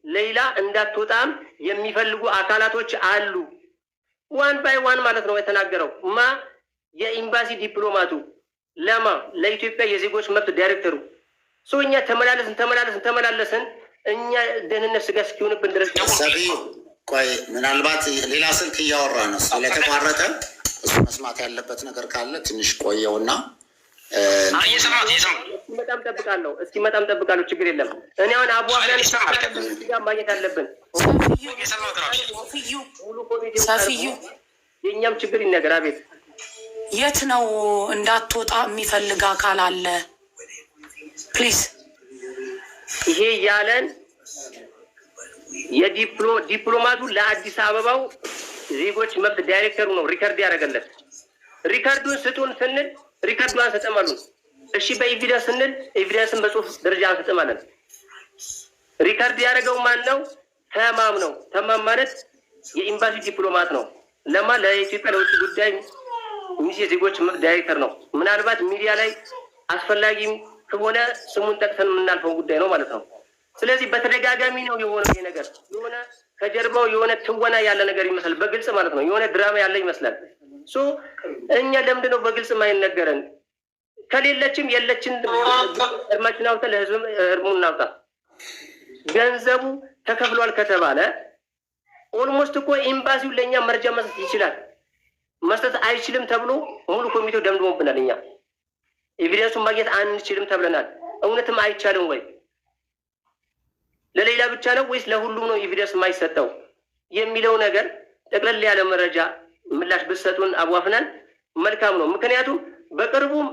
ሌላ እንዳትወጣም የሚፈልጉ አካላቶች አሉ። ዋን ባይ ዋን ማለት ነው የተናገረው። የኤምባሲ ዲፕሎማቱ ለማ ለኢትዮጵያ የዜጎች መብት ዳይሬክተሩ እኛ ተመላለስን እኛ ደህንነት ስጋት እስኪሆንብን ድረስ ቆይ ምናልባት ሌላ ስልክ እያወራ ነው ስለተቋረጠ እሱ መስማት ያለበት ነገር ካለ ትንሽ ቆየውና እስኪመጣም ጠብቃለሁ። ችግር የለም። እኔ አሁን አቡዋህላን ጋር ማግኘት አለብን። ሰፊዩ የእኛም ችግር ይነገር። አቤት የት ነው እንዳትወጣ የሚፈልግ አካል አለ? ፕሊዝ ይሄ ያለን የዲፕሎማቱ ለአዲስ አበባው ዜጎች መብት ዳይሬክተሩ ነው ሪከርድ ያደረገለት። ሪከርዱን ስጡን ስንል ሪከርዱን አንሰጥማሉን። እሺ በኤቪደንስ ስንል ኤቪደንስን በጽሁፍ ደረጃ አንሰጥማለን። ሪከርድ ያደረገው ማን ነው? ተማም ነው። ተማም ማለት የኤምባሲ ዲፕሎማት ነው። ለኢትዮጵያ ለውጭ ጉዳይ ሚኒስቴር የዜጎች መብት ዳይሬክተር ነው። ምናልባት ሚዲያ ላይ አስፈላጊም ከሆነ ስሙን ጠቅሰን የምናልፈው ጉዳይ ነው ማለት ነው። ስለዚህ በተደጋጋሚ ነው የሆነው ይሄ ነገር። የሆነ ከጀርባው የሆነ ትወና ያለ ነገር ይመስላል፣ በግልጽ ማለት ነው። የሆነ ድራማ ያለ ይመስላል። እኛ ለምንድን ነው በግልጽ ማይነገረን? ከሌለችም የለችን እርማችን አውጥተን ለህዝብ እርሙን እናውጣ። ገንዘቡ ተከፍሏል ከተባለ ኦልሞስት እኮ ኤምባሲው ለእኛ መረጃ መስጠት ይችላል። መስጠት አይችልም ተብሎ ሙሉ ኮሚቴው ደምድሞብናል። እኛ ኤቪደንሱን ማግኘት አንችልም ተብለናል። እውነትም አይቻልም ወይ? ለሌላ ብቻ ነው ወይስ ለሁሉም ነው ኤቪደንስ የማይሰጠው የሚለው ነገር ጠቅለል ያለ መረጃ ምላሽ ብትሰጡን አቡዋፍናን መልካም ነው። ምክንያቱም በቅርቡም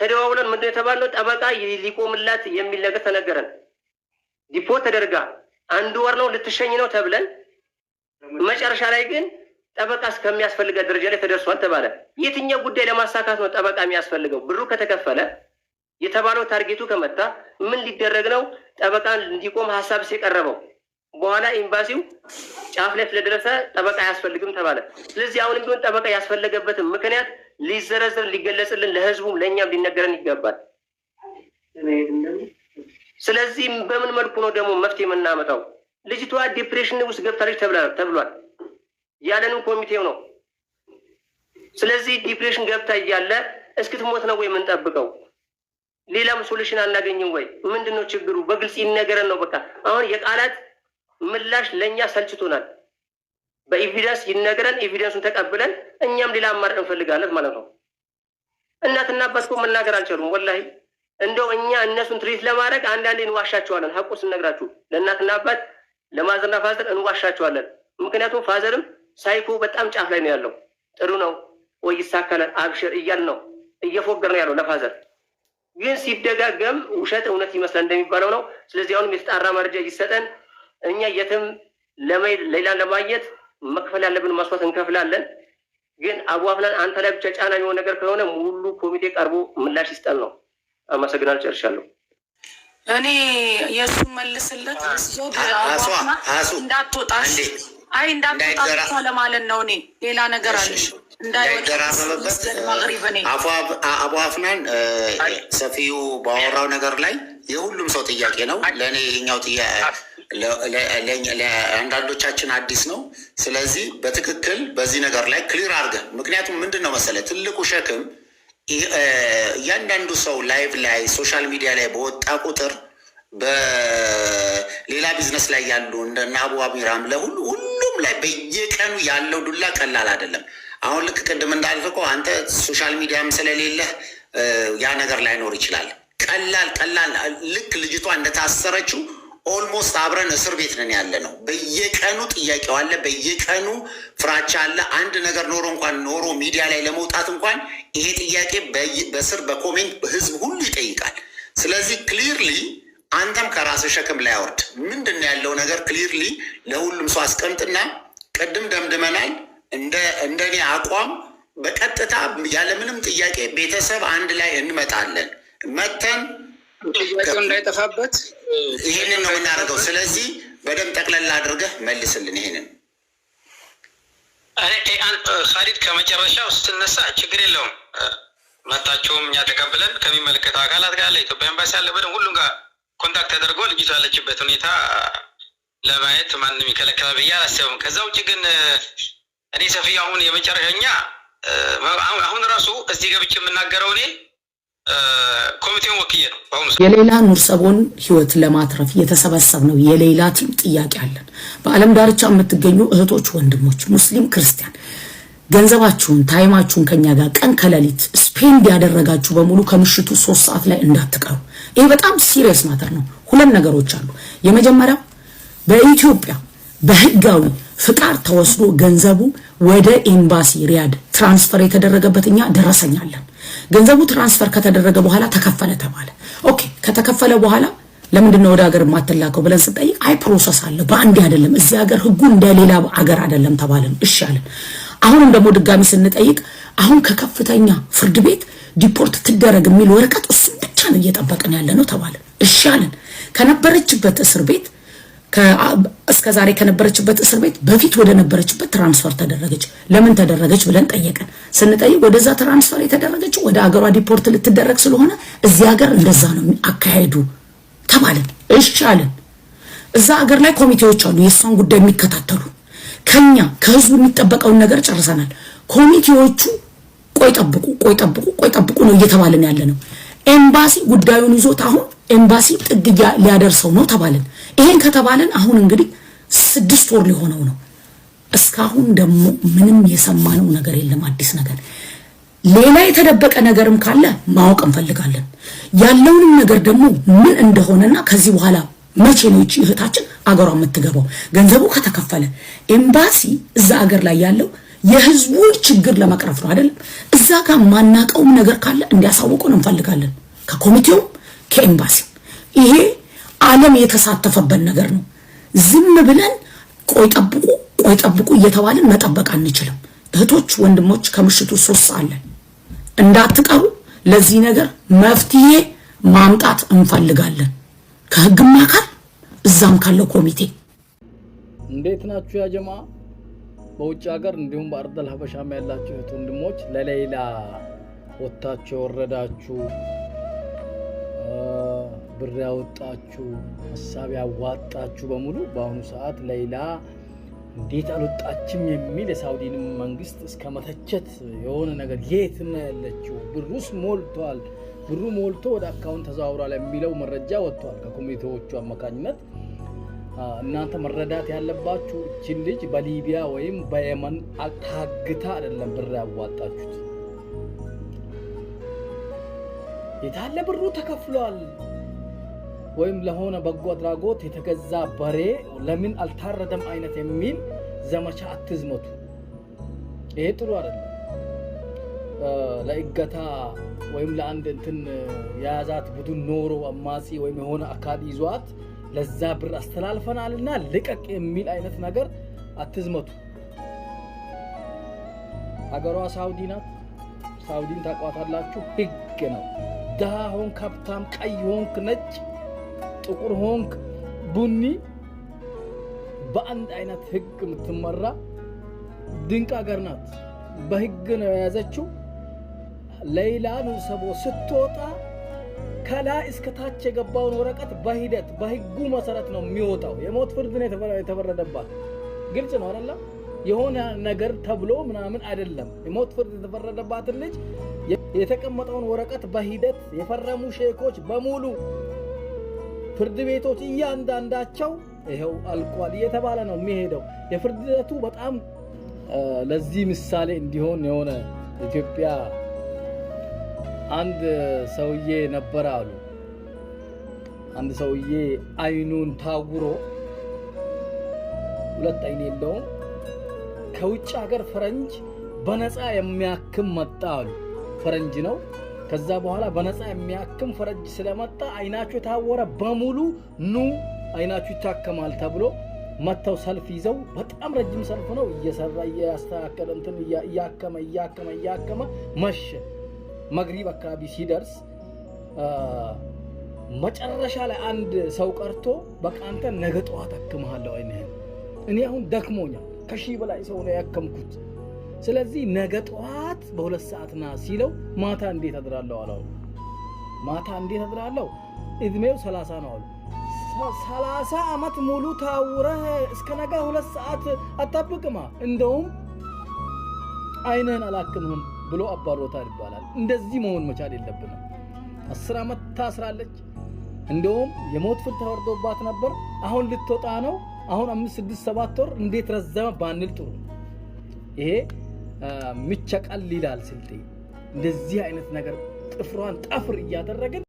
ተደዋውለን ምንድን የተባልነው ጠበቃ ሊቆምላት የሚል ነገር ተነገረን። ዲፖርት ተደርጋ 1 ወር ነው ልትሸኝ ነው ተብለን መጨረሻ ላይ ግን ጠበቃ እስከሚያስፈልገው ደረጃ ላይ ተደርሷል ተባለ። የትኛው ጉዳይ ለማሳካት ነው ጠበቃ የሚያስፈልገው? ብሩ ከተከፈለ የተባለው ታርጌቱ ከመጣ ምን ሊደረግ ነው? ጠበቃን እንዲቆም ሀሳብ ሲቀረበው በኋላ ኤምባሲው ጫፍ ላይ ስለደረሰ ጠበቃ አያስፈልግም ተባለ። ስለዚህ አሁንም ቢሆን ጠበቃ ያስፈለገበትን ምክንያት ሊዘረዘር ሊገለጽልን ለህዝቡም ለእኛም ሊነገረን ይገባል። ስለዚህ በምን መልኩ ነው ደግሞ መፍትሄ የምናመጣው? ልጅቷ ዲፕሬሽን ውስጥ ገብታለች ተብሏል። ያለንም ኮሚቴው ነው። ስለዚህ ዲፕሬሽን ገብታ እያለ እስክትሞት ነው ወይ የምንጠብቀው? ሌላም ሶሉሽን አናገኝም ወይ? ምንድነው ችግሩ? በግልጽ ይነገረን ነው በቃ። አሁን የቃላት ምላሽ ለእኛ ሰልችቶናል። በኤቪደንስ ይነገረን፣ ኤቪደንሱን ተቀብለን እኛም ሌላ አማራጭ እንፈልጋለን ማለት ነው። እናትና አባት እኮ መናገር አልቻሉም። ወላሂ እንደው እኛ እነሱን ትሪት ለማድረግ አንዳንዴ እንዋሻቸዋለን። ሀቁ ስነግራችሁ ለእናትና አባት ለማዘርና ፋዘር እንዋሻቸዋለን። ምክንያቱም ፋዘርም ሳይኮ በጣም ጫፍ ላይ ነው ያለው። ጥሩ ነው ወይ ይሳካላል፣ አብሽር እያል ነው እየፎገር ነው ያለው ለፋዘር። ግን ሲደጋገም ውሸት እውነት ይመስላል እንደሚባለው ነው። ስለዚህ አሁንም የተጣራ መረጃ ይሰጠን። እኛ የትም ሌላን ለማግኘት መክፈል ያለብን መስዋዕት እንከፍላለን። ግን አቡዋፍናን አንተ ላይ ብቻ ጫና የሚሆን ነገር ከሆነ ሙሉ ኮሚቴ ቀርቦ ምላሽ ይስጠን ነው። አመሰግናለሁ። ጨርሻለሁ። እኔ የእሱ መልስለት እንዳትወጣሽ እንዳትወጣ ለማለት ነው። እኔ ሌላ ነገር አለ እንዳይደራረበበት አቡዋፍናን ሰፊው ባወራው ነገር ላይ የሁሉም ሰው ጥያቄ ነው። ለእኔ ይኸኛው ለአንዳንዶቻችን አዲስ ነው። ስለዚህ በትክክል በዚህ ነገር ላይ ክሊር አድርገን፣ ምክንያቱም ምንድን ነው መሰለህ ትልቁ ሸክም እያንዳንዱ ሰው ላይቭ ላይ ሶሻል ሚዲያ ላይ በወጣ ቁጥር በሌላ ቢዝነስ ላይ ያሉ እንደና አቡ አሚራም ሁሉም ላይ በየቀኑ ያለው ዱላ ቀላል አይደለም። አሁን ልክ ቅድም እንዳልከው አንተ ሶሻል ሚዲያም ስለሌለህ ያ ነገር ላይኖር ይችላል። ቀላል ልክ ልጅቷ እንደታሰረችው ኦልሞስት አብረን እስር ቤት ነን ያለ ነው። በየቀኑ ጥያቄው አለ፣ በየቀኑ ፍራቻ አለ። አንድ ነገር ኖሮ ሚዲያ ላይ ለመውጣት እንኳን ይሄ ጥያቄ በስር በኮሜንት ህዝብ ሁሉ ይጠይቃል። ስለዚህ ክሊርሊ አንተም ከራስ ሸክም ላይ አውርድ። ምንድን ነው ያለው ነገር ክሊርሊ ለሁሉም ሰው አስቀምጥና ቅድም ደምድመናል። እንደኔ አቋም በቀጥታ ያለምንም ጥያቄ ቤተሰብ አንድ ላይ እንመጣለን። መተን እንዳይጠፋበት ይሄንን ነው የምናደርገው። ስለዚህ በደንብ ጠቅለላ አድርገህ መልስልን ይሄንን። ካሊድ ከመጨረሻው ስትነሳ ችግር የለውም። መጣቸውም እኛ ተቀብለን ከሚመለከተው አካላት ጋር ለኢትዮጵያ ኤምባሲ ያለ በደንብ ሁሉም ጋር ኮንታክት ተደርጎ ልጅቷ ያለችበት ሁኔታ ለማየት ማንንም ይከለክላል ብዬ አላስብም። ከዛ ውጭ ግን እኔ ሰፊ አሁን የመጨረሻኛ አሁን ራሱ እዚህ ገብቼ የምናገረው እኔ ኮሚቴውን ወክዬ ነው። የሌላ ኑር ሰቦን ህይወት ለማትረፍ የተሰበሰብ ነው የሌላ ቲም ጥያቄ አለን። በአለም ዳርቻ የምትገኙ እህቶች ወንድሞች፣ ሙስሊም ክርስቲያን ገንዘባችሁን ታይማችሁን ከኛ ጋር ቀን ከሌሊት ስፔንድ ያደረጋችሁ በሙሉ ከምሽቱ 3 ሰዓት ላይ እንዳትቀሩ። ይሄ በጣም ሲሪየስ ማተር ነው። ሁለት ነገሮች አሉ። የመጀመሪያው በኢትዮጵያ በህጋዊ ፍቃድ ተወስዶ ገንዘቡ ወደ ኤምባሲ ሪያድ ትራንስፈር የተደረገበት እኛ ደረሰኛለን። ገንዘቡ ትራንስፈር ከተደረገ በኋላ ተከፈለ ተባለ። ኦኬ ከተከፈለ በኋላ ለምንድን ነው ወደ ሀገር ማተላከው ብለን ስንጠይቅ አይ ፕሮሰስ አለ በአንድ አይደለም እዚህ ሀገር ህጉ እንደሌላ ሀገር አይደለም ተባለን። እሺ አለን። አሁንም ደግሞ ድጋሚ ስንጠይቅ አሁን ከከፍተኛ ፍርድ ቤት ዲፖርት ትደረግ የሚል ወረቀት እሱ ብቻ ነው እየጠበቀን ያለ ነው ተባለን። እሺ አለን። ከነበረችበት እስር ቤት እስከዛሬ ከነበረችበት እስር ቤት በፊት ወደ ነበረችበት ትራንስፈር ተደረገች። ለምን ተደረገች ብለን ጠየቀን። ስንጠይቅ ወደዛ ትራንስፈር የተደረገችው ወደ ሀገሯ ዲፖርት ልትደረግ ስለሆነ እዚህ ሀገር እንደዛ ነው አካሄዱ ተባለን። እሺ አለን። እዛ ሀገር ላይ ኮሚቴዎች አሉ የሷን ጉዳይ የሚከታተሉ። ከኛ ከህዝቡ የሚጠበቀውን ነገር ጨርሰናል። ኮሚቴዎቹ ቆይ ጠብቁ ነው እየተባለን ያለ ነው። ኤምባሲ ጉዳዩን ይዞት አሁን ኤምባሲ ጥግያ ሊያደርሰው ነው ተባለን። ይሄን ከተባለን አሁን እንግዲህ 6 ወር ሊሆነው ነው። እስካሁን ደግሞ ምንም የሰማነው ነገር የለም አዲስ ነገር። ሌላ የተደበቀ ነገርም ካለ ማወቅ እንፈልጋለን። ያለውንም ነገር ደግሞ ምን እንደሆነና ከዚህ በኋላ መቼ ነው እቺ እህታችን አገሯ የምትገባው? ገንዘቡ ከተከፈለ ኤምባሲ እዛ ሀገር ላይ ያለው የህዝቡን ችግር ለመቅረፍ ነው አይደል? እዛ ጋር ማናቀውም ነገር ካለ እንዲያሳውቁን እንፈልጋለን ከኮሚቴው ከኤምባሲ። ይሄ ዓለም የተሳተፈበት ነገር ነው። ዝም ብለን ቆይ ጠብቁ እየተባለን መጠበቅ አንችልም። እህቶች ወንድሞች ከምሽቱ 3 ሰዓት ላይ እንዳትቀሩ። ለዚህ ነገር መፍትሄ ማምጣት እንፈልጋለን ከህግም አካል እዛም ካለው ኮሚቴ። እንዴት ናችሁ ያ ጀማ? በውጭ ሀገር እንዲሁም በአርደል ሀበሻም ያላችሁ እህት ወንድሞች ለሌላ ወጣችሁ ወረዳችሁ ብር ያወጣችሁ ሐሳብ ያዋጣችሁ በሙሉ በአሁኑ ሰዓት ሌላ እንዴት አልወጣችም የሚል የሳውዲን መንግስት እስከ መተቸት የሆነ ነገር የት ነው ያለችው? ብሩስ ሞልቷል፣ ብሩ ሞልቶ ወደ አካውንት ተዛውሯል የሚለው መረጃ ወጥቷል ከኮሚቴዎቹ አማካኝነት። እናንተ መረዳት ያለባችሁ እቺ ልጅ በሊቢያ ወይም በየመን ታግታ አይደለም ብር ያዋጣችሁት። የታለ ብሩ ተከፍሏል ወይም ለሆነ በጎ አድራጎት የተገዛ በሬ ለምን አልታረደም አይነት የሚል ዘመቻ አትዝመቱ። ይሄ ጥሩ አይደለም። ለእገታ ወይም ለአንድ እንትን ያዛት ቡድን ኖሮ አማጺ ወይም የሆነ አካል ይዟት ለዛ ብር አስተላልፈናልና ልቀቅ የሚል አይነት ነገር አትዝመቱ። ሀገሯ ሳውዲ ናት። ሳውዲን ታቋታላችሁ። ህግ ነው። ደሃ ሆንክ ሀብታም፣ ቀይ ሆንክ ነጭ፣ ጥቁር ሆንክ ቡኒ፣ በአንድ አይነት ህግ የምትመራ ድንቅ ሀገር ናት። በህግ ነው የያዘችው። ሌላ ኑር ሰቦ ስትወጣ ከላይ እስከ ታች የገባውን ወረቀት በሂደት በህጉ መሰረት ነው የሚወጣው። የሞት ፍርድ ነው የተፈረደባት። ግልጽ ነው አይደል? የሆነ ነገር ተብሎ ምናምን አይደለም። የሞት ፍርድ የተፈረደባት ልጅ የተቀመጠውን ወረቀት በሂደት የፈረሙ ሼኮች በሙሉ ፍርድ ቤቶች እያንዳንዳቸው ይሄው አልቋል እየተባለ ነው የሚሄደው። የፍርድ ሂደቱ በጣም ለዚህ ምሳሌ እንዲሆን የሆነ ኢትዮጵያ አንድ ሰውዬ ነበር አሉ። አንድ ሰውዬ አይኑን ታውሮ ሁለት አይን የለውም። ከውጭ ሀገር ፈረንጅ በነፃ የሚያክም መጣ አሉ። ፈረንጅ ነው። ከዛ በኋላ በነፃ የሚያክም ፈረንጅ ስለመጣ አይናቸው ታወረ በሙሉ ኑ አይናችሁ ይታከማል ተብሎ መተው ሰልፍ ይዘው በጣም ረጅም ሰልፍ ነው እየሰራ እያስተካከለ እንትን እያከመ መሸ። መግሪብ አካባቢ ሲደርስ መጨረሻ ላይ አንድ ሰው ቀርቶ በቃ አንተ ነገ ጠዋት አክምሃለሁ አይነህ እኔ አሁን ደክሞኛል ከሺህ በላይ ሰው ነው ያከምኩት ስለዚህ ነገ ጠዋት በ2 ሰዓት ና ሲለው ማታ እንዴት አድራለሁ አለው። ማታ እንዴት አድራለሁ እድሜው 30 ነው አሉ። 30 ዓመት ሙሉ ታውረህ እስከ ነገ 2 ሰዓት አጣብቅማ እንደውም አይነን አላክምህም ብሎ አባሮታል ይባላል። እንደዚህ መሆን መቻል የለብንም። 10 ዓመት ታስራለች። እንደውም የሞት ፍርድ ተወርዶባት ነበር። አሁን ልትወጣ ነው። አሁን 5 6 7 ወር እንዴት ረዘመ ባንል ጥሩ። ይሄ ምቸቀል ይላል ስልጤ። እንደዚህ አይነት ነገር ጥፍሯን ጠፍር እያደረገ